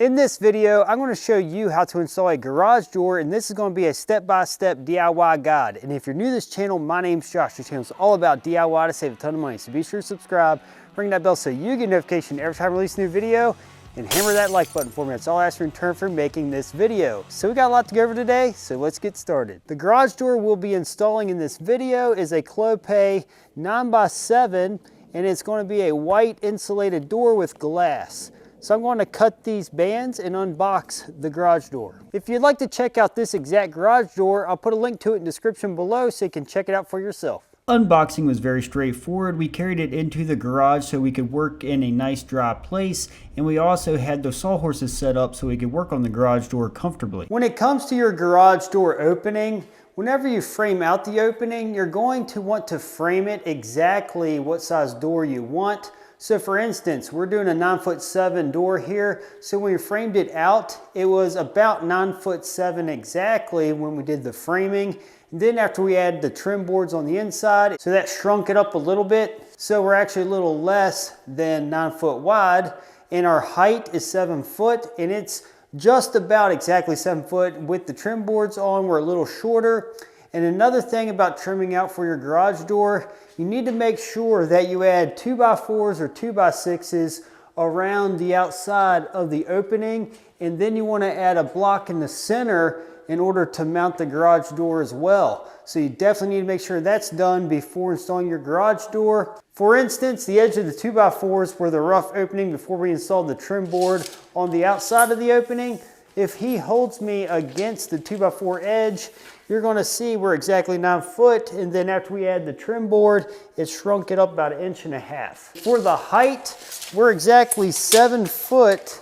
In this video, I'm going to show you how to install a garage door, and this is going to be a step-by-step DIY guide. And if you're new to this channel, my name's Josh. This channel is all about DIY to save a ton of money. So be sure to subscribe, ring that bell so you get notification every time I release a new video, and hammer that like button for me. That's all I ask in return for making this video. So we got a lot to go over today, so let's get started. The garage door we'll be installing in this video is a Clopay 9x7, and it's going to be a white insulated door with glass. So I'm going to cut these bands and unbox the garage door. If you'd like to check out this exact garage door, I'll put a link to it in the description below so you can check it out for yourself. Unboxing was very straightforward. We carried it into the garage so we could work in a nice dry place, and we also had the sawhorses set up so we could work on the garage door comfortably. When it comes to your garage door opening, whenever you frame out the opening, you're going to want to frame it exactly what size door you want. So for instance, we're doing a 9'7" door here. So when we framed it out, it was about 9'7" exactly when we did the framing. And then after we added the trim boards on the inside, so that shrunk it up a little bit. So we're actually a little less than 9 foot wide, and our height is 7 foot, and it's just about exactly 7 foot. With the trim boards on, we're a little shorter. And another thing about trimming out for your garage door, you need to make sure that you add 2x4s or 2x6s around the outside of the opening, and then you want to add a block in the center in order to mount the garage door as well. So you definitely need to make sure that's done before installing your garage door. For instance, the edge of the 2x4s were the rough opening before we installed the trim board on the outside of the opening. If he holds me against the 2x4 edge, you're going to see we're exactly 9 foot, and then after we add the trim board, it shrunk it up about 1.5 inches. For the height, we're exactly 7 foot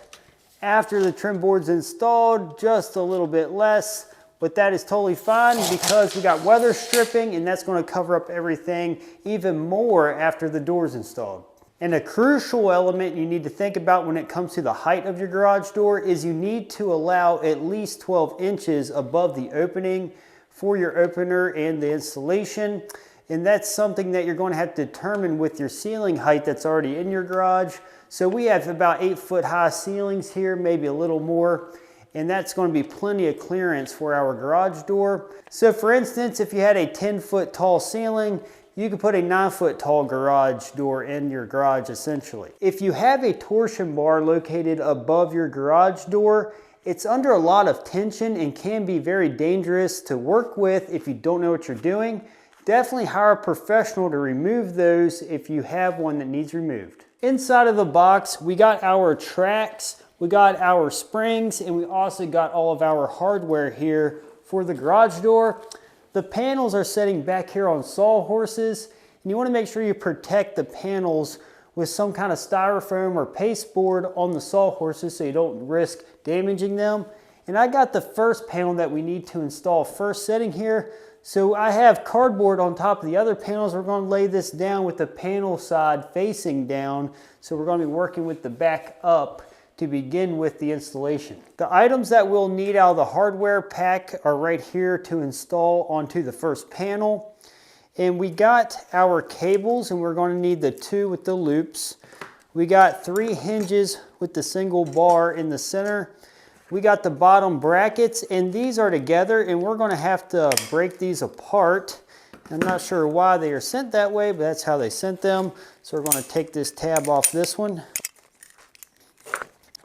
after the trim board's installed, just a little bit less, but that is totally fine because we got weather stripping, and that's going to cover up everything even more after the door's installed. And a crucial element you need to think about when it comes to the height of your garage door is you need to allow at least 12 inches above the opening for your opener and the installation. And that's something that you're going to have to determine with your ceiling height that's already in your garage. So we have about 8 foot high ceilings here, maybe a little more. And that's going to be plenty of clearance for our garage door. So for instance, if you had a 10 foot tall ceiling, you could put a 9 foot tall garage door in your garage essentially. If you have a torsion bar located above your garage door, it's under a lot of tension and can be very dangerous to work with if you don't know what you're doing. Definitely hire a professional to remove those if you have one that needs removed. Inside of the box, we got our tracks, we got our springs, and we also got all of our hardware here for the garage door. The panels are sitting back here on sawhorses, and you want to make sure you protect the panels with some kind of styrofoam or pasteboard on the sawhorses so you don't risk damaging them. And I got the first panel that we need to install first sitting here. So I have cardboard on top of the other panels. We're going to lay this down with the panel side facing down. So we're going to be working with the back up to begin with the installation. The items that we'll need out of the hardware pack are right here to install onto the first panel. And we got our cables, and we're going to need the 2 with the loops. We got 3 hinges with the single bar in the center. We got the bottom brackets, and these are together, and we're going to have to break these apart. I'm not sure why they are sent that way, but that's how they sent them. So we're going to take this tab off this one.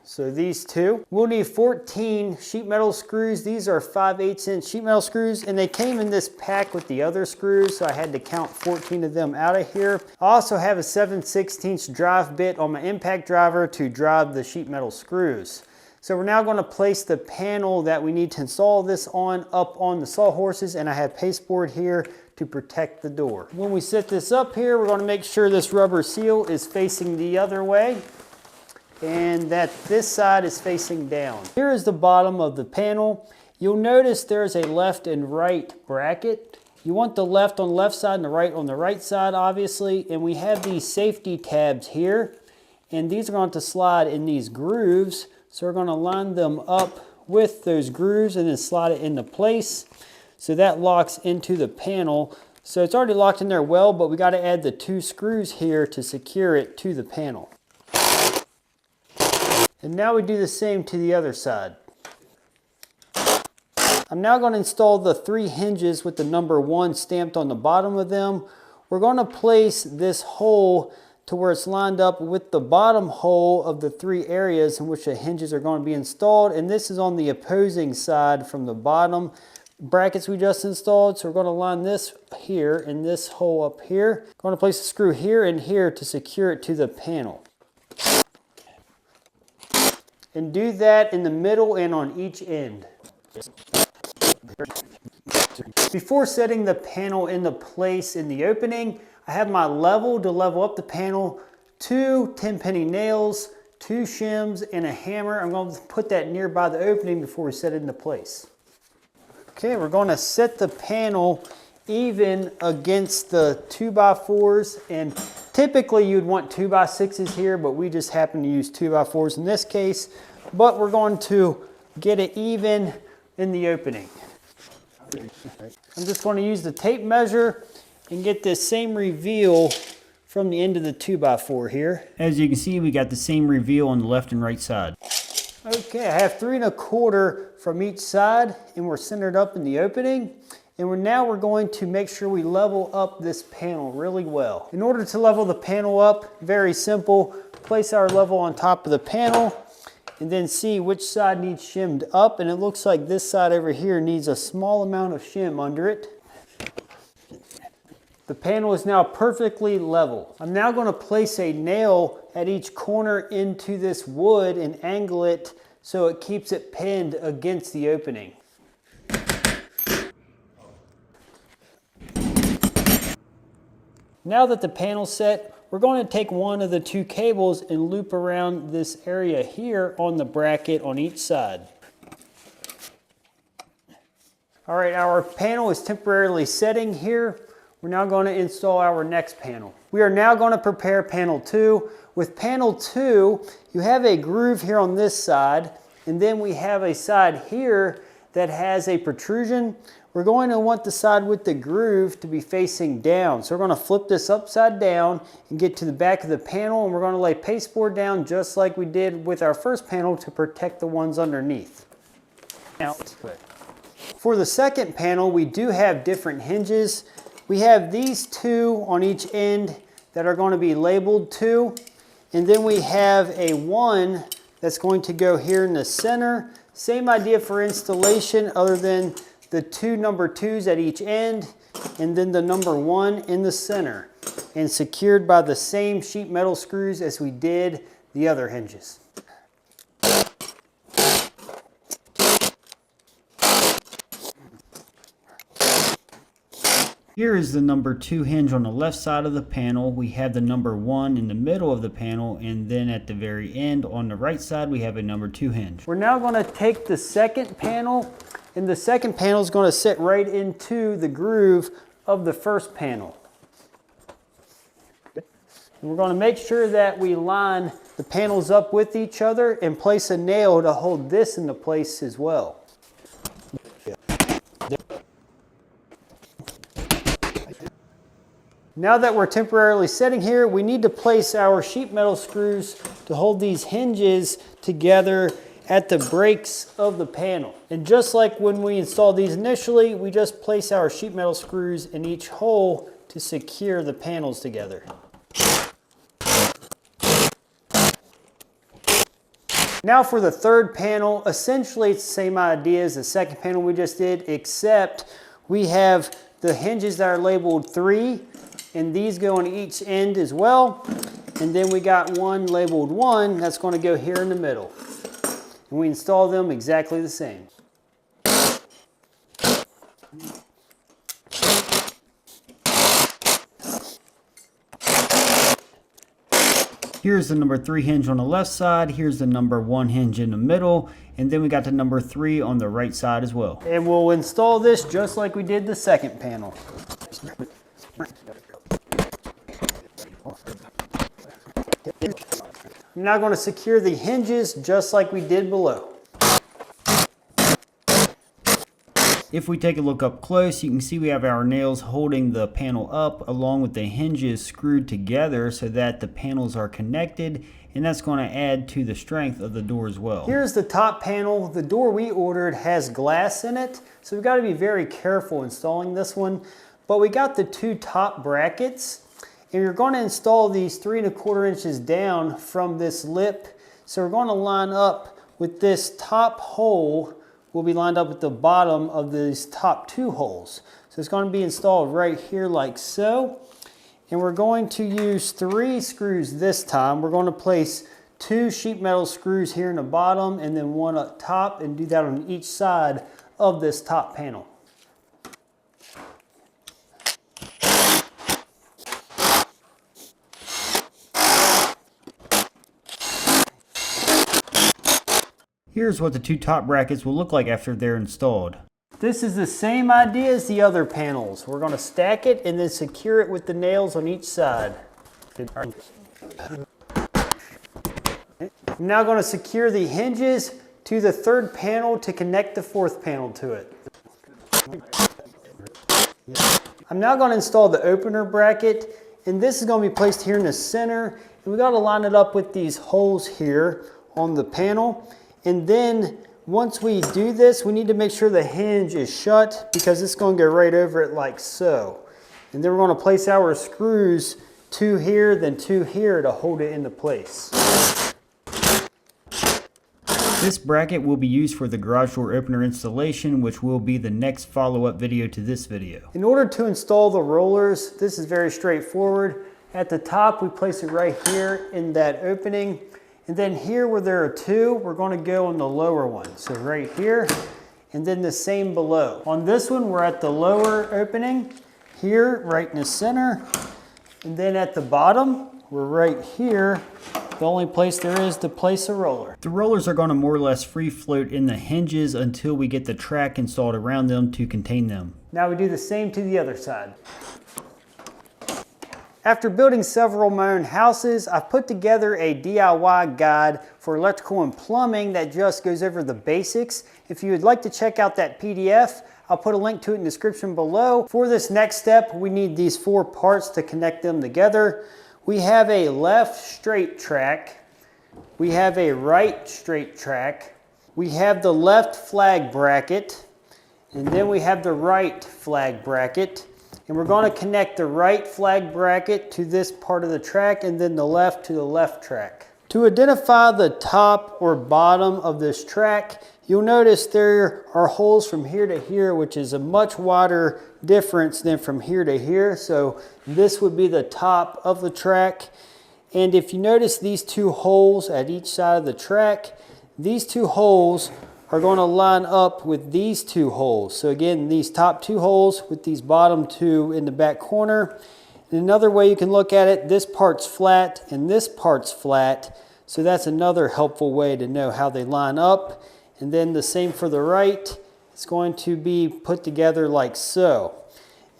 So these 2. We'll need 14 sheet metal screws. These are 5/8 inch sheet metal screws, and they came in this pack with the other screws, so I had to count 14 of them out of here. I also have a 7/16 drive bit on my impact driver to drive the sheet metal screws. So we're now going to place the panel that we need to install this on up on the sawhorses, and I have pasteboard here to protect the door. When we set this up here, we're going to make sure this rubber seal is facing the other way, and that this side is facing down. Here is the bottom of the panel. You'll notice there's a left and right bracket. You want the left on the left side and the right on the right side, obviously. And we have these safety tabs here, and these are going to slide in these grooves. So we're going to line them up with those grooves and then slide it into place. So that locks into the panel. So it's already locked in there well, but we got to add the 2 screws here to secure it to the panel. And now we do the same to the other side. I'm now going to install the 3 hinges with the number 1 stamped on the bottom of them. We're going to place this hole to where it's lined up with the bottom hole of the 3 areas in which the hinges are going to be installed. And this is on the opposing side from the bottom brackets we just installed. So we're going to line this here and this hole up here. Going to place a screw here and here to secure it to the panel. And do that in the middle and on each end. Before setting the panel into place in the opening, I have my level to level up the panel, 2 10-penny nails, 2 shims, and a hammer. I'm going to put that nearby the opening before we set it into place. Okay, we're going to set the panel even against the 2x4s, and typically you'd want 2x6s here, but we just happen to use 2x4s in this case. But we're going to get it even in the opening. I'm just going to use the tape measure and get this same reveal from the end of the 2x4 here. As you can see, we got the same reveal on the left and right side. Okay, I have 3 1/4 from each side, and we're centered up in the opening. And now we're going to make sure we level up this panel really well. In order to level the panel up, very simple, place our level on top of the panel and then see which side needs shimmed up. And it looks like this side over here needs a small amount of shim under it. The panel is now perfectly level. I'm now going to place a nail at each corner into this wood and angle it so it keeps it pinned against the opening. Now that the panel's set, we're going to take one of the 2 cables and loop around this area here on the bracket on each side. All right, our panel is temporarily setting here. We're now going to install our next panel. We are now going to prepare panel 2. With panel 2, you have a groove here on this side, and then we have a side here that has a protrusion. We're going to want the side with the groove to be facing down. So we're going to flip this upside down and get to the back of the panel, and we're going to lay pasteboard down just like we did with our first panel to protect the ones underneath. Now, for the second panel, we do have different hinges. We have these 2 on each end that are going to be labeled 2, and then we have a 1 that's going to go here in the center. Same idea for installation other than the 2 number 2s at each end, and then the number 1 in the center, and secured by the same sheet metal screws as we did the other hinges. Here is the number 2 hinge on the left side of the panel. We have the number 1 in the middle of the panel, and then at the very end on the right side we have a number 2 hinge. We're now going to take the second panel, and the second panel is going to sit right into the groove of the first panel. And we're going to make sure that we line the panels up with each other and place a nail to hold this into place as well. Now that we're temporarily setting here, we need to place our sheet metal screws to hold these hinges together at the breaks of the panel. And just like when we installed these initially, we just place our sheet metal screws in each hole to secure the panels together. Now for the third panel, essentially it's the same idea as the second panel we just did, except we have the hinges that are labeled 3, and these go on each end as well. And then we got one labeled 1 that's going to go here in the middle. And we install them exactly the same. Here's the number 3 hinge on the left side. Here's the number 1 hinge in the middle. And then we got the number 3 on the right side as well. And we'll install this just like we did the second panel. I'm now going to secure the hinges just like we did below. If we take a look up close, you can see we have our nails holding the panel up along with the hinges screwed together so that the panels are connected, and that's going to add to the strength of the door as well. Here's the top panel. The door we ordered has glass in it, so we've got to be very careful installing this one. But we got the 2 top brackets, and you're going to install these 3 1/4 inches down from this lip. So we're going to line up with this top hole. Will be lined up at the bottom of these top 2 holes. So it's going to be installed right here like so. And we're going to use 3 screws this time. We're going to place 2 sheet metal screws here in the bottom and then 1 up top, and do that on each side of this top panel. Here's what the 2 top brackets will look like after they're installed. This is the same idea as the other panels. We're going to stack it and then secure it with the nails on each side. I'm now going to secure the hinges to the 3rd panel to connect the 4th panel to it. I'm now going to install the opener bracket, and this is going to be placed here in the center. And we got to line it up with these holes here on the panel. And then once we do this, we need to make sure the hinge is shut, because it's going to go right over it like so. And then we're going to place our screws 2 here, then 2 here to hold it into place. This bracket will be used for the garage door opener installation, which will be the next follow-up video to this video. In order to install the rollers, this is very straightforward. At the top, we place it right here in that opening. And then here where there are 2, we're going to go on the lower one. So right here, and then the same below. On this one, we're at the lower opening, here, right in the center. And then at the bottom, we're right here. The only place there is to place a roller. The rollers are going to more or less free float in the hinges until we get the track installed around them to contain them. Now we do the same to the other side. After building several of my own houses, I've put together a DIY guide for electrical and plumbing that just goes over the basics. If you would like to check out that PDF, I'll put a link to it in the description below. For this next step, we need these 4 parts to connect them together. We have a left straight track. We have a right straight track. We have the left flag bracket. And then we have the right flag bracket. And we're going to connect the right flag bracket to this part of the track, and then the left to the left track. To identify the top or bottom of this track, you'll notice there are holes from here to here, which is a much wider difference than from here to here. So this would be the top of the track. And if you notice these 2 holes at each side of the track, these 2 holes are going to line up with these 2 holes. So again, these top 2 holes with these bottom 2 in the back corner. And another way you can look at it, this part's flat and this part's flat. So that's another helpful way to know how they line up. And then the same for the right. It's going to be put together like so.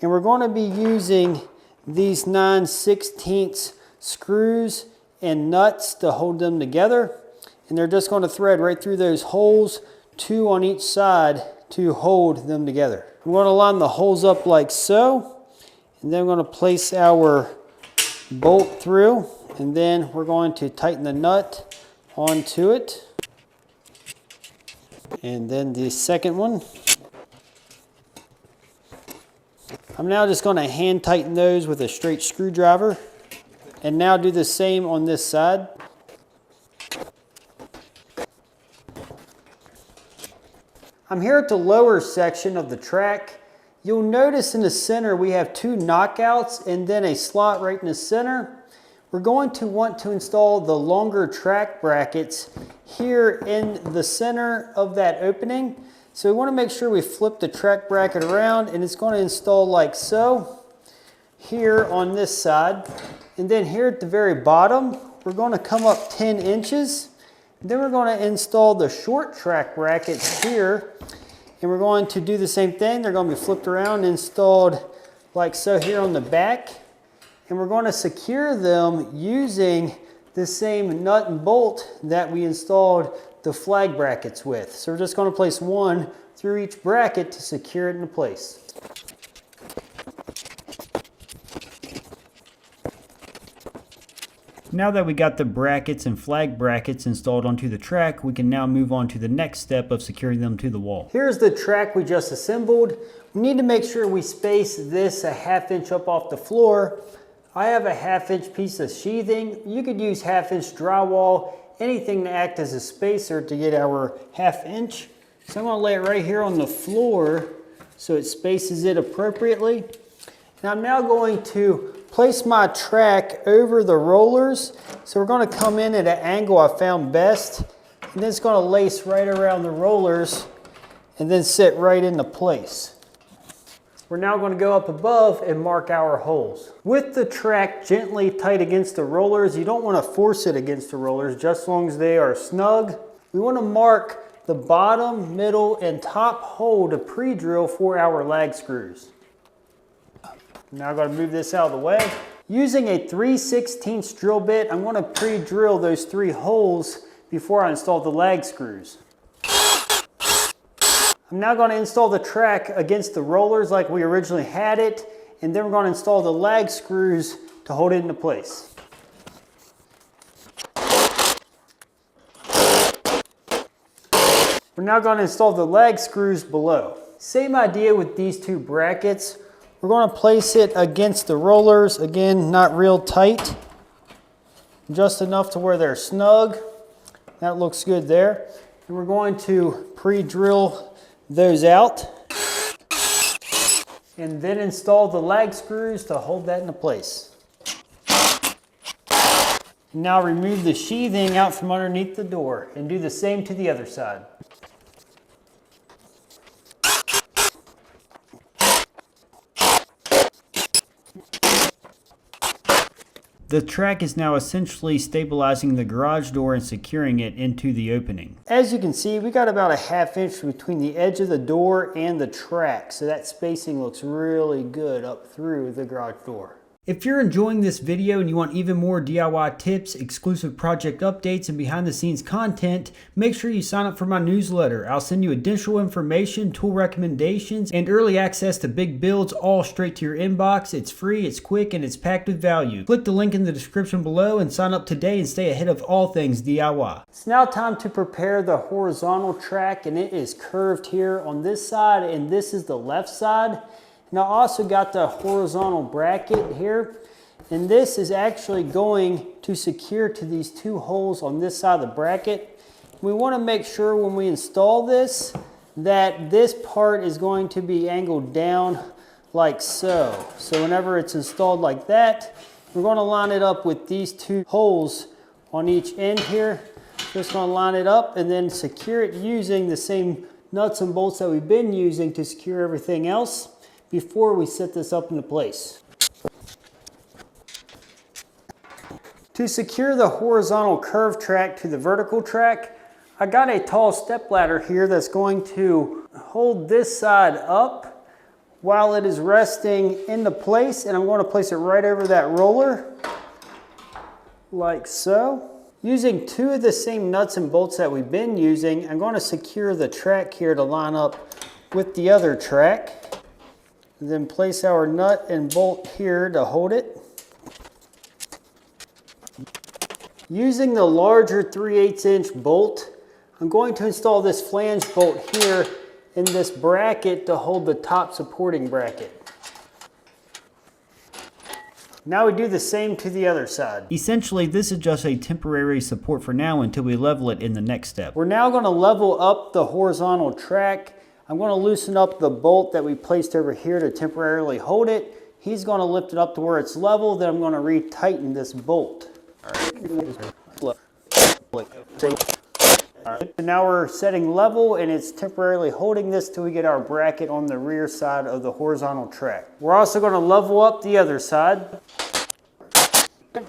And we're going to be using these 9/16 screws and nuts to hold them together. And they're just going to thread right through those holes, 2 on each side, to hold them together. I'm going to line the holes up like so, and then we're going to place our bolt through, and then we're going to tighten the nut onto it. And then the second one. I'm now just going to hand tighten those with a straight screwdriver, and now do the same on this side. I'm here at the lower section of the track. You'll notice in the center we have 2 knockouts and then a slot right in the center. We're going to want to install the longer track brackets here in the center of that opening. So we want to make sure we flip the track bracket around, and it's going to install like so here on this side. And then here at the very bottom, we're going to come up 10 inches. Then we're going to install the short track brackets here, and we're going to do the same thing. They're going to be flipped around and installed like so here on the back. And we're going to secure them using the same nut and bolt that we installed the flag brackets with. So we're just going to place one through each bracket to secure it into place. Now that we got the brackets and flag brackets installed onto the track, we can now move on to the next step of securing them to the wall. Here's the track we just assembled. We need to make sure we space this a 1/2 inch up off the floor. I have a 1/2 inch piece of sheathing. You could use 1/2 inch drywall, anything to act as a spacer to get our 1/2 inch. So I'm gonna lay it right here on the floor so it spaces it appropriately. And I'm now going to place my track over the rollers. So we're going to come in at an angle I found best, and then it's going to lace right around the rollers and then sit right into place. We're now going to go up above and mark our holes. With the track gently tight against the rollers, you don't want to force it against the rollers, just as long as they are snug. We want to mark the bottom, middle, and top hole to pre-drill for our lag screws. Now I'm going to move this out of the way. Using a 3/16 drill bit, I'm going to pre-drill those 3 holes before I install the lag screws. I'm now going to install the track against the rollers like we originally had it, and then we're going to install the lag screws to hold it into place. We're now going to install the lag screws below. Same idea with these 2 brackets. We're going to place it against the rollers, again, not real tight, just enough to where they're snug. That looks good there. And we're going to pre-drill those out and then install the lag screws to hold that into place. Now remove the sheathing out from underneath the door and do the same to the other side. The track is now essentially stabilizing the garage door and securing it into the opening. As you can see, we got about a 1/2 inch between the edge of the door and the track, so that spacing looks really good up through the garage door. If you're enjoying this video and you want even more DIY tips, exclusive project updates, and behind the scenes content, make sure you sign up for my newsletter. I'll send you additional information, tool recommendations, and early access to big builds all straight to your inbox. It's free, it's quick, and it's packed with value. Click the link in the description below and sign up today and stay ahead of all things DIY. It's now time to prepare the horizontal track, and it is curved here on this side, and this is the left side. Now I also got the horizontal bracket here, and this is actually going to secure to these 2 holes on this side of the bracket. We want to make sure when we install this that this part is going to be angled down like so. So whenever it's installed like that, we're going to line it up with these 2 holes on each end here. Just going to line it up and then secure it using the same nuts and bolts that we've been using to secure everything else before we set this up into place. To secure the horizontal curved track to the vertical track, I got a tall step ladder here that's going to hold this side up while it is resting into place, and I'm going to place it right over that roller, like so. Using 2 of the same nuts and bolts that we've been using, I'm going to secure the track here to line up with the other track. Then place our nut and bolt here to hold it. Using the larger 3/8 inch bolt, I'm going to install this flange bolt here in this bracket to hold the top supporting bracket. Now we do the same to the other side. Essentially, this is just a temporary support for now until we level it in the next step. We're now going to level up the horizontal track. I'm going to loosen up the bolt that we placed over here to temporarily hold it. He's going to lift it up to where it's level, then I'm going to retighten this bolt. Alright. So now we're setting level, and it's temporarily holding this till we get our bracket on the rear side of the horizontal track. We're also going to level up the other side.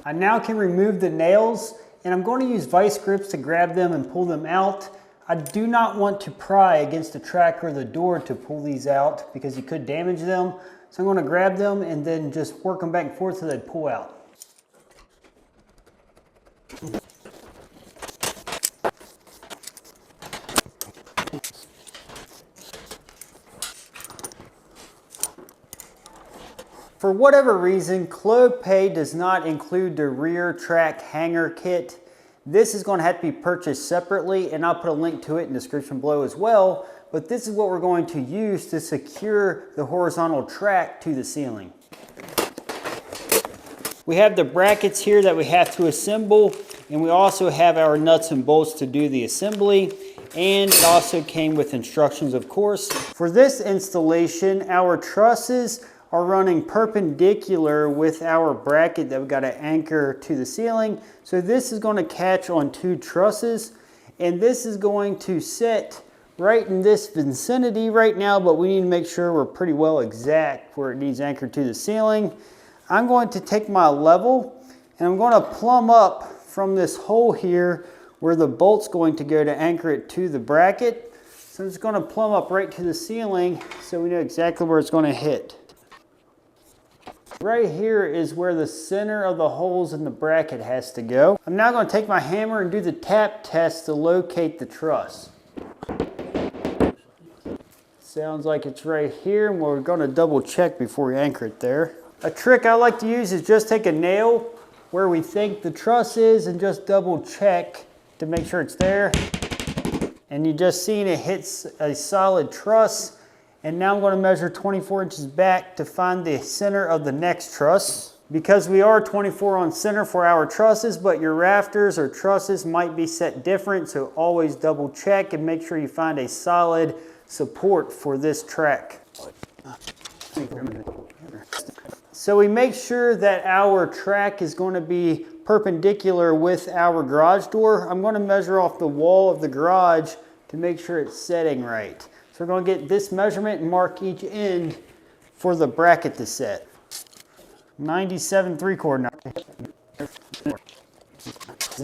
I now can remove the nails, and I'm going to use vice grips to grab them and pull them out. I do not want to pry against the track or the door to pull these out because you could damage them. So I'm going to grab them and then just work them back and forth so they pull out. For whatever reason, Clopay does not include the rear track hanger kit. This is going to have to be purchased separately, and I'll put a link to it in the description below as well. But this is what we're going to use to secure the horizontal track to the ceiling. We have the brackets here that we have to assemble, and we also have our nuts and bolts to do the assembly. And it also came with instructions, of course. For this installation, our trusses are running perpendicular with our bracket that we've got to anchor to the ceiling. So this is going to catch on 2 trusses, and this is going to sit right in this vicinity right now, but we need to make sure we're pretty well exact where it needs anchored to the ceiling. I'm going to take my level and I'm going to plumb up from this hole here where the bolt's going to go to anchor it to the bracket. So I'm just going to plumb up right to the ceiling so we know exactly where it's going to hit. Right here is where the center of the holes in the bracket has to go. I'm now going to take my hammer and do the tap test to locate the truss. Sounds like it's right here, and we're going to double check before we anchor it there. A trick I like to use is just take a nail where we think the truss is and just double check to make sure it's there. And you just seen it hits a solid truss. And now I'm going to measure 24 inches back to find the center of the next truss. Because we are 24 on center for our trusses, but your rafters or trusses might be set different, so always double check and make sure you find a solid support for this track. So we make sure that our track is going to be perpendicular with our garage door. I'm going to measure off the wall of the garage to make sure it's setting right. So we're going to get this measurement and mark each end for the bracket to set. 97 3/4.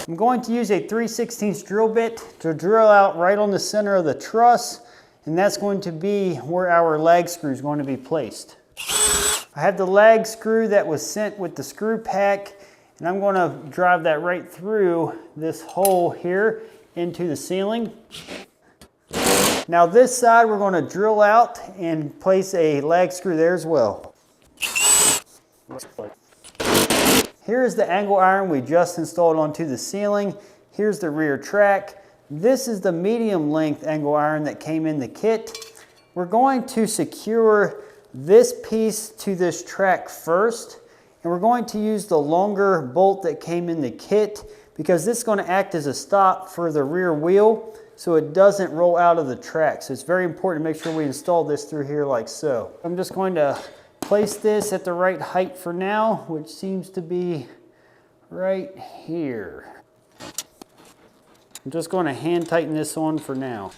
I'm going to use a 3/16 drill bit to drill out right on the center of the truss, and that's going to be where our lag screw is going to be placed. I have the lag screw that was sent with the screw pack, and I'm going to drive that right through this hole here into the ceiling. Now this side we're going to drill out and place a lag screw there as well. Here's the angle iron we just installed onto the ceiling. Here's the rear track. This is the medium length angle iron that came in the kit. We're going to secure this piece to this track first, and we're going to use the longer bolt that came in the kit because this is going to act as a stop for the rear wheel so it doesn't roll out of the track. So it's very important to make sure we install this through here like so. I'm just going to place this at the right height for now, which seems to be right here. I'm just going to hand tighten this on for now.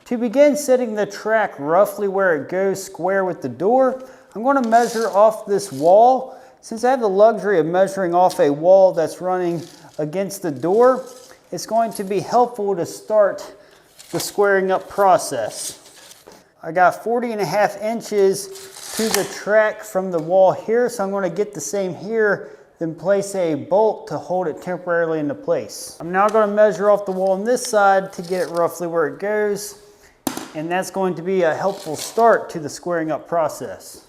To begin setting the track roughly where it goes square with the door, I'm going to measure off this wall. Since I have the luxury of measuring off a wall that's running against the door, it's going to be helpful to start the squaring up process. I got 40.5 inches to the track from the wall here, so I'm going to get the same here, then place a bolt to hold it temporarily into place. I'm now going to measure off the wall on this side to get it roughly where it goes, and that's going to be a helpful start to the squaring up process.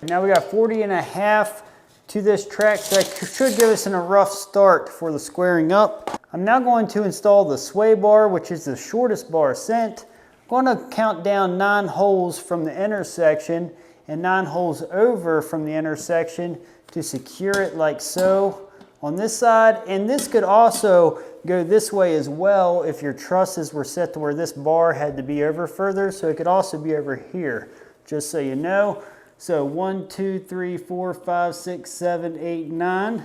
Now we got 40.5 to this track, so that should give us a rough start for the squaring up. I'm now going to install the sway bar, which is the shortest bar sent. I'm going to count down 9 holes from the intersection and 9 holes over from the intersection to secure it like so on this side. And this could also go this way as well if your trusses were set to where this bar had to be over further. So it could also be over here, just so you know. So 1, 2, 3, 4, 5, 6, 7, 8, 9.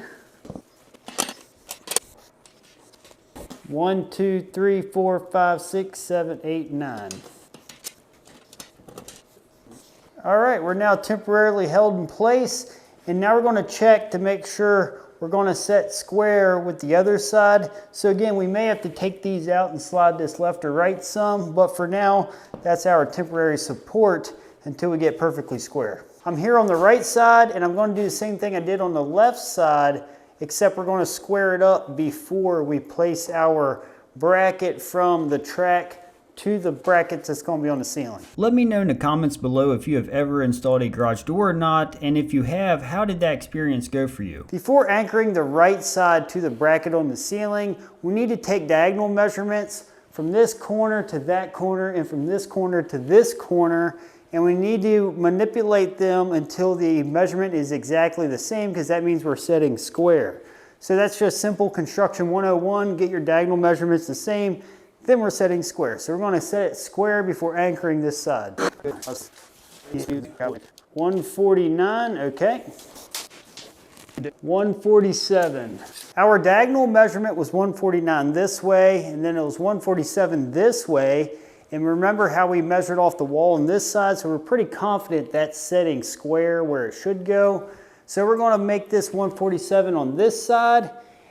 1, 2, 3, 4, 5, 6, 7, 8, 9. All right, we're now temporarily held in place, and now we're going to check to make sure we're going to set square with the other side. So again, we may have to take these out and slide this left or right some, but for now, that's our temporary support until we get perfectly square. I'm here on the right side, and I'm going to do the same thing I did on the left side, except we're going to square it up before we place our bracket from the track to the brackets that's going to be on the ceiling. Let me know in the comments below if you have ever installed a garage door or not, and if you have, how did that experience go for you? Before anchoring the right side to the bracket on the ceiling, we need to take diagonal measurements from this corner to that corner and from this corner to this corner, and we need to manipulate them until the measurement is exactly the same, because that means we're setting square. So that's just simple construction 101, get your diagonal measurements the same, then we're setting square. So we're going to set it square before anchoring this side. 149, okay. 147. Our diagonal measurement was 149 this way, and then it was 147 this way. And remember how we measured off the wall on this side, so we're pretty confident that's setting square where it should go. So we're going to make this 147 on this side,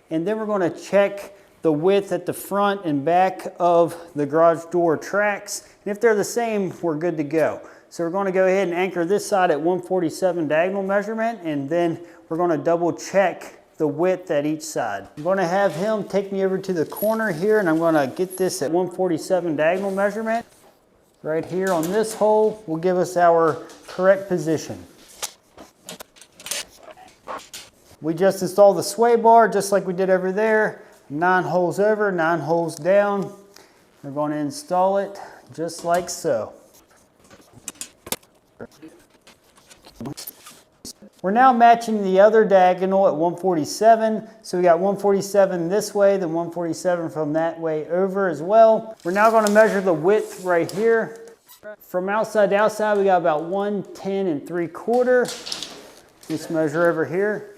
and then we're going to check the width at the front and back of the garage door tracks. And if they're the same, we're good to go. So we're going to go ahead and anchor this side at 147 diagonal measurement, and then we're going to double check the width at each side. I'm going to have him take me over to the corner here, and I'm going to get this at 147 diagonal measurement. Right here on this hole will give us our correct position. We just installed the sway bar just like we did over there. 9 holes over, 9 holes down. We're going to install it just like so. We're now matching the other diagonal at 147. So we got 147 this way, then 147 from that way over as well. We're now going to measure the width right here. From outside to outside, we got about 110 3/4. Let's measure over here.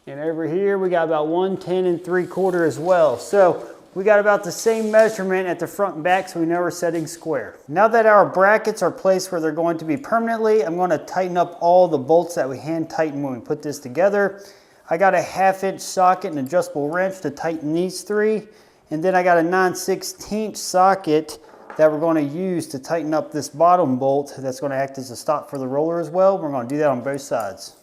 And over here, we got about 110 3/4 as well. So we got about the same measurement at the front and back, so we know we're setting square. Now that our brackets are placed where they're going to be permanently, I'm going to tighten up all the bolts that we hand tighten when we put this together. I got a 1/2" socket and adjustable wrench to tighten these 3. And then I got a 9/16 socket that we're going to use to tighten up this bottom bolt that's going to act as a stop for the roller as well. We're going to do that on both sides.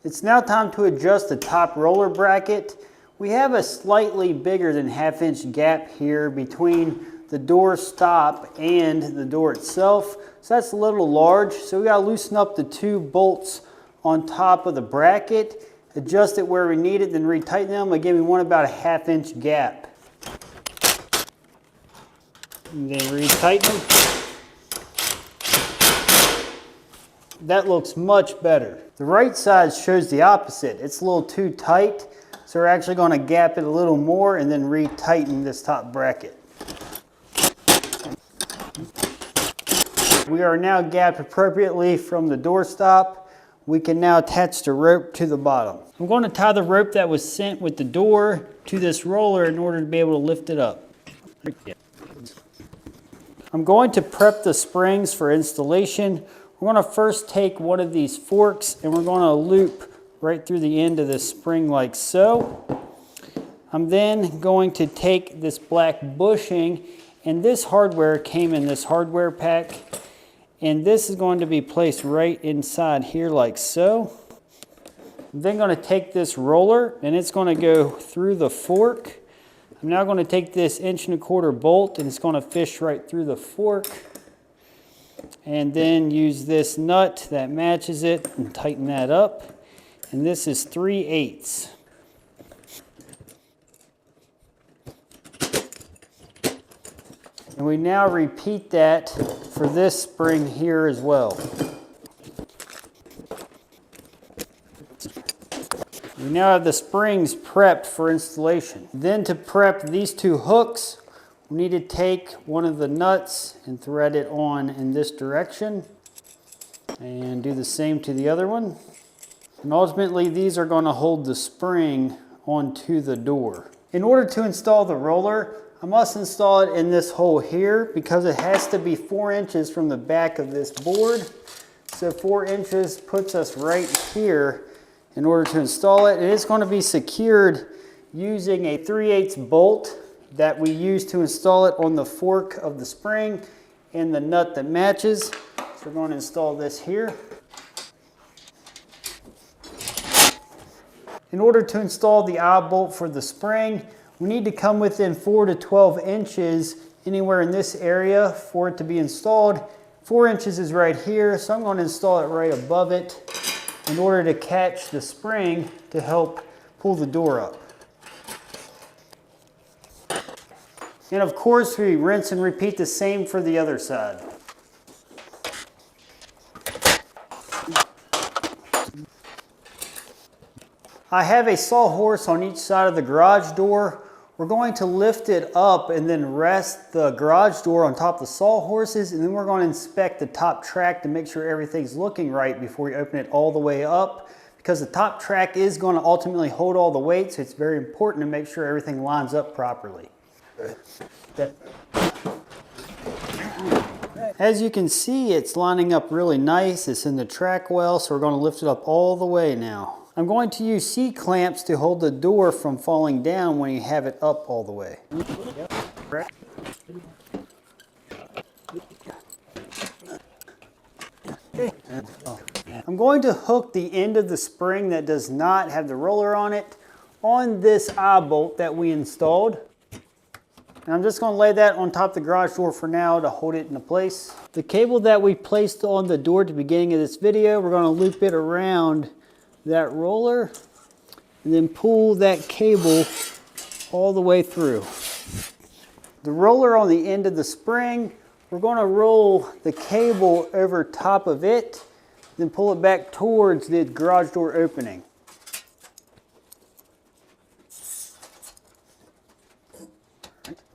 It's now time to adjust the top roller bracket. We have a slightly bigger than 1/2" gap here between the door stop and the door itself. So that's a little large. So we gotta loosen up the 2 bolts on top of the bracket, adjust it where we need it, then retighten them. Again, we want about a 1/2" gap. And then retighten them. That looks much better. The right side shows the opposite. It's a little too tight, so we're actually going to gap it a little more and then retighten this top bracket. We are now gapped appropriately from the door stop. We can now attach the rope to the bottom. I'm going to tie the rope that was sent with the door to this roller in order to be able to lift it up. I'm going to prep the springs for installation. We're going to first take one of these forks and we're going to loop right through the end of this spring like so. I'm then going to take this black bushing, and this hardware came in this hardware pack, and this is going to be placed right inside here like so. I'm then going to take this roller and it's going to go through the fork. I'm now going to take this 1¼ bolt and it's going to fish right through the fork. And then use this nut that matches it and tighten that up. And this is 3/8. And we now repeat that for this spring here as well. We now have the springs prepped for installation. Then to prep these 2 hooks, we need to take one of the nuts and thread it on in this direction and do the same to the other one. And ultimately these are going to hold the spring onto the door. In order to install the roller, I must install it in this hole here because it has to be 4 inches from the back of this board. So 4 inches puts us right here in order to install it. It is going to be secured using a 3/8 bolt that we use to install it on the fork of the spring and the nut that matches. So we're going to install this here. In order to install the eye bolt for the spring, we need to come within 4 to 12 inches anywhere in this area for it to be installed. 4 inches is right here, so I'm going to install it right above it in order to catch the spring to help pull the door up. And of course, we rinse and repeat the same for the other side. I have a sawhorse on each side of the garage door. We're going to lift it up and then rest the garage door on top of the sawhorses, and then we're going to inspect the top track to make sure everything's looking right before we open it all the way up, because the top track is going to ultimately hold all the weight, so it's very important to make sure everything lines up properly. As you can see, it's lining up really nice. It's in the track well, so we're going to lift it up all the way now. I'm going to use C-clamps to hold the door from falling down when you have it up all the way. I'm going to hook the end of the spring that does not have the roller on it on this eye bolt that we installed. And I'm just going to lay that on top of the garage door for now to hold it into place. The cable that we placed on the door at the beginning of this video, we're going to loop it around that roller and then pull that cable all the way through. The roller on the end of the spring, we're going to roll the cable over top of it, then pull it back towards the garage door opening.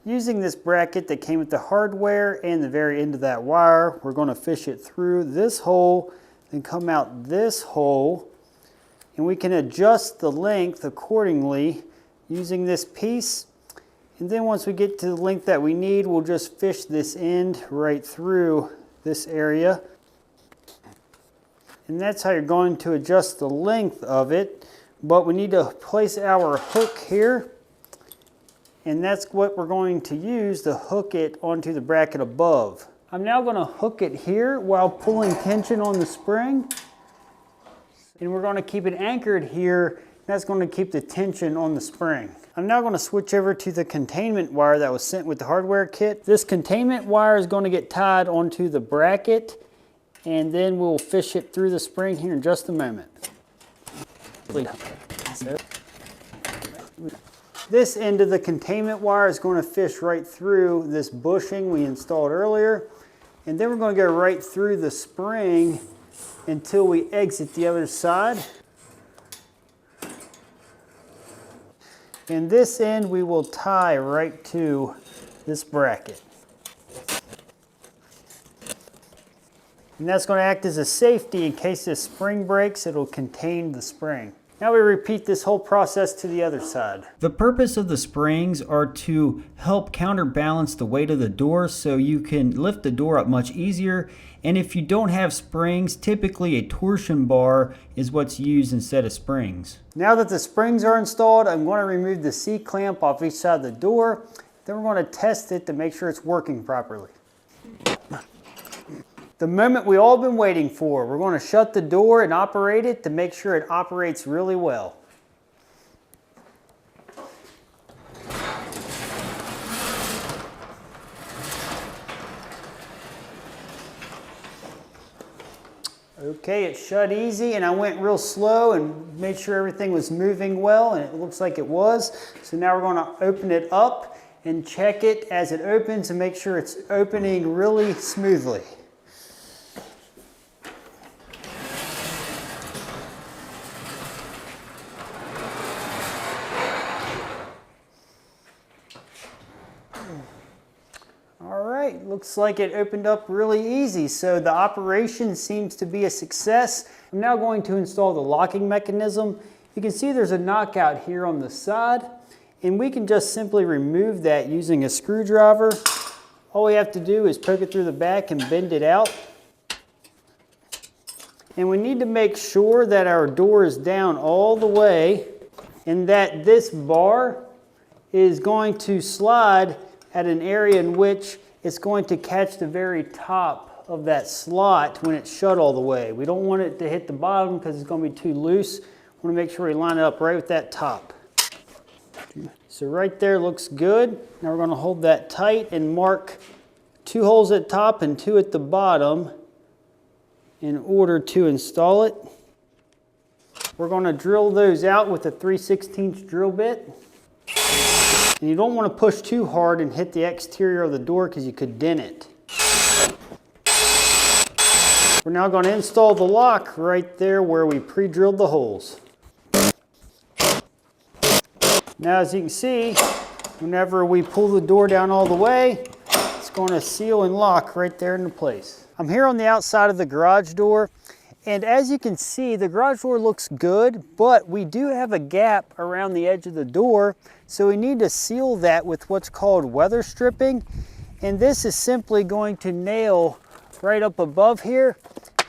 Using this bracket that came with the hardware and the very end of that wire, we're going to fish it through this hole and come out this hole, and we can adjust the length accordingly using this piece. And then once we get to the length that we need, we'll just fish this end right through this area. And that's how you're going to adjust the length of it. But we need to place our hook here, and that's what we're going to use to hook it onto the bracket above. I'm now going to hook it here while pulling tension on the spring. And we're going to keep it anchored here. That's going to keep the tension on the spring. I'm now going to switch over to the containment wire that was sent with the hardware kit. This containment wire is going to get tied onto the bracket, and then we'll fish it through the spring here in just a moment. This end of the containment wire is going to fish right through this bushing we installed earlier, and then we're going to go right through the spring until we exit the other side. And this end we will tie right to this bracket. And that's going to act as a safety in case this spring breaks. It'll contain the spring. Now we repeat this whole process to the other side. The purpose of the springs are to help counterbalance the weight of the door so you can lift the door up much easier. And if you don't have springs, typically a torsion bar is what's used instead of springs. Now that the springs are installed, I'm going to remove the C-clamp off each side of the door. Then we're going to test it to make sure it's working properly. The moment we all been waiting for, we're going to shut the door and operate it to make sure it operates really well. Okay, it shut easy, and I went real slow and made sure everything was moving well, and it looks like it was. So now we're going to open it up and check it as it opens and make sure it's opening really smoothly. Alright, looks like it opened up really easy, so the operation seems to be a success. I'm now going to install the locking mechanism. You can see there's a knockout here on the side, and we can just simply remove that using a screwdriver. All we have to do is poke it through the back and bend it out. And we need to make sure that our door is down all the way and that this bar is going to slide at an area in which it's going to catch the very top of that slot when it's shut all the way. We don't want it to hit the bottom because it's going to be too loose. Want to make sure we line it up right with that top. So right there looks good. Now we're going to hold that tight and mark 2 holes at the top and 2 at the bottom in order to install it. We're going to drill those out with a 3/16 drill bit. And you don't want to push too hard and hit the exterior of the door because you could dent it. We're now going to install the lock right there where we pre-drilled the holes. Now as you can see, whenever we pull the door down all the way, it's going to seal and lock right there into place. I'm here on the outside of the garage door, and as you can see, the garage door looks good, but we do have a gap around the edge of the door, so we need to seal that with what's called weather stripping. And this is simply going to nail right up above here,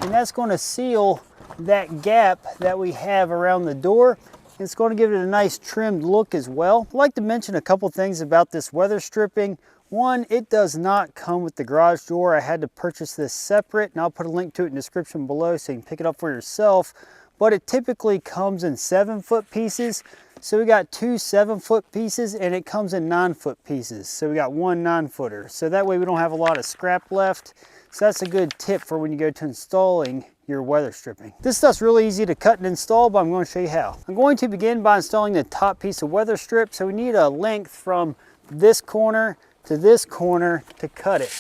and that's going to seal that gap that we have around the door. It's going to give it a nice trimmed look as well. I'd like to mention a couple things about this weather stripping. One, it does not come with the garage door. I had to purchase this separate, and I'll put a link to it in the description below so you can pick it up for yourself. But it typically comes in 7-foot pieces. So we got 2 7-foot pieces, and it comes in 9-foot pieces. So we got 1 9-footer. So that way we don't have a lot of scrap left. So that's a good tip for when you go to installing your weather stripping. This stuff's really easy to cut and install, but I'm going to show you how. I'm going to begin by installing the top piece of weather strip. So we need a length from this corner to this corner to cut it.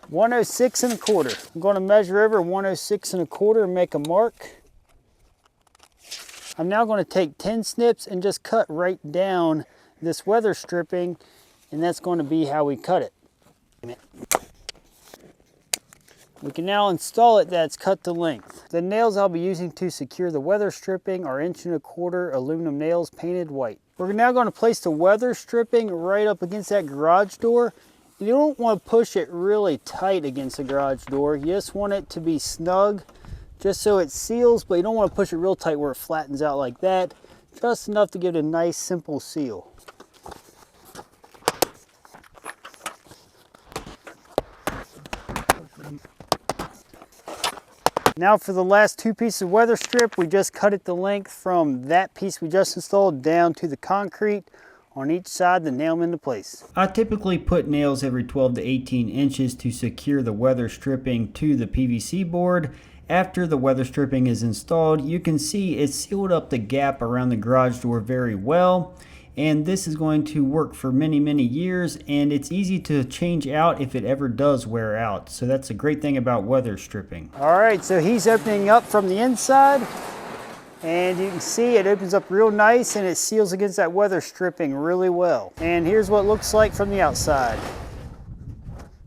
106 1/4. I'm going to measure over 106 1/4 and make a mark. I'm now going to take 10 snips and just cut right down this weather stripping, and that's going to be how we cut it. We can now install it that's cut to length. The nails I'll be using to secure the weather stripping are 1 1/4" aluminum nails painted white. We're now going to place the weather stripping right up against that garage door. You don't want to push it really tight against the garage door. You just want it to be snug, just so it seals, but you don't want to push it real tight where it flattens out like that. Just enough to give it a nice, simple seal. Now for the last 2 pieces of weather strip, we just cut it the length from that piece we just installed down to the concrete on each side to nail them into place. I typically put nails every 12 to 18 inches to secure the weather stripping to the PVC board. After the weather stripping is installed, you can see it sealed up the gap around the garage door very well. And this is going to work for many, many years, and it's easy to change out if it ever does wear out. So that's a great thing about weather stripping. All right, so he's opening up from the inside, and you can see it opens up real nice and it seals against that weather stripping really well. And here's what it looks like from the outside.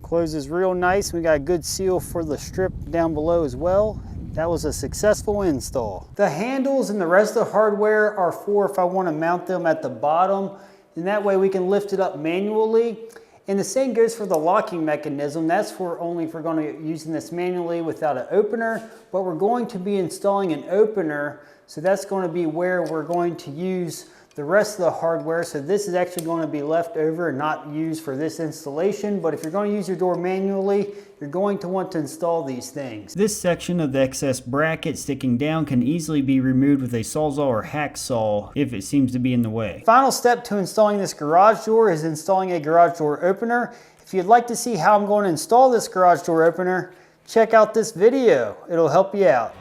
Closes real nice. We got a good seal for the strip down below as well. That was a successful install. The handles and the rest of the hardware are for if I want to mount them at the bottom, and that way we can lift it up manually. And the same goes for the locking mechanism. That's for only if we're going to be using this manually without an opener, but we're going to be installing an opener, so that's going to be where we're going to use the rest of the hardware. So this is actually going to be left over and not used for this installation, but if you're going to use your door manually, you're going to want to install these things. This section of the excess bracket sticking down can easily be removed with a sawzall or hacksaw if it seems to be in the way. Final step to installing this garage door is installing a garage door opener. If you'd like to see how I'm going to install this garage door opener, check out this video. It'll help you out.